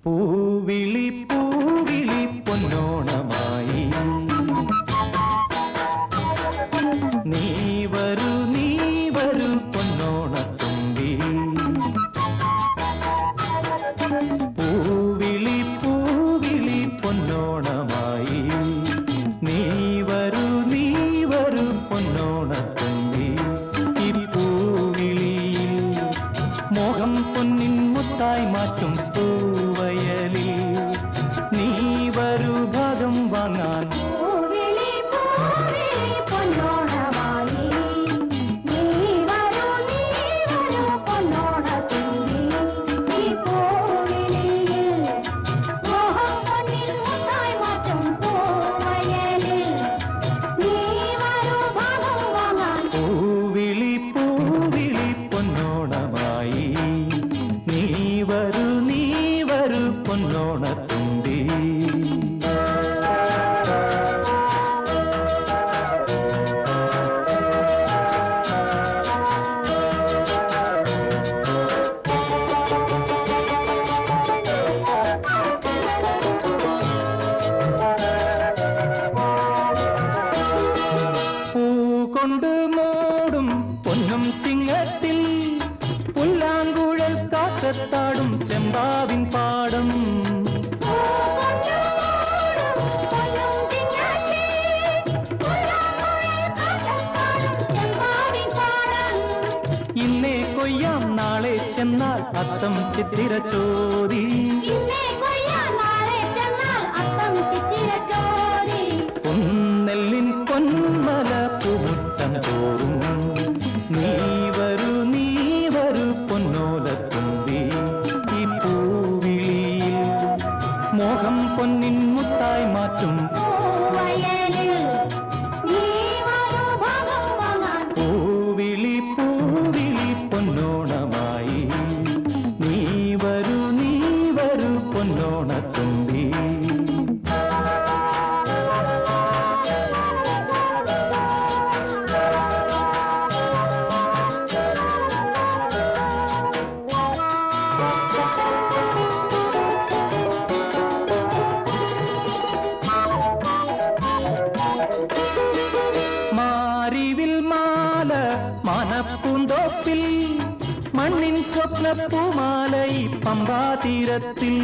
പൂവിളി പൂവിളി പൊന്നോണമായി നീ വരൂ പൊന്നോണത്തുമ്പി പൂവിളി പൂവിളി പൊന്നോണമായി നീ വരൂ പൊന്നോണത്തുമ്പി ഈ പൂവിളിയിൽ മോഹം പൊന്നിൻ മുത്തായി മാറ്റും പൂവയലിൽ നീ വരൂ ഭാഗം വാങ്ങാൻ പൊന്നോണത്തുമ്പി പൂ കൊണ്ട് മൂടും പൊന്നും ചിങ്ങത്തിൽ പുല്ലാങ്കുഴൽ കാറ്റത്താടും ചെമ്പാവിൻ പാടം ഇന്നേ കൊയ്യാം നാളെ ചെന്നാൽ അത്തം ചിത്തിര ചോദി പൊന്നെല്ലിൻ പൊന്മല പൂമുറ്റം തോറും നീ വരൂ പൊന്നോലത്തുമ്പി ഈ പൂവിളിയിൽ മോഹം പൊന്നിൻ മുത്തായി മാറ്റും പൂവിളി പൂവിളി പൊന്നോണമായി നീ വരൂ പൊന്നോണത്തുമ്പി മാറിവിൽ മാല മനപ്പൂന്തോപ്പിൽ മണ്ണിൻ സ്വപ്നപ്പൂമാല ഈ പമ്പാതീരത്തിൽ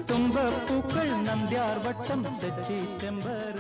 തുമ്പപ്പൂക്കൾ നന്ദ്യാർവട്ടം തെച്ചി ചെമ്പര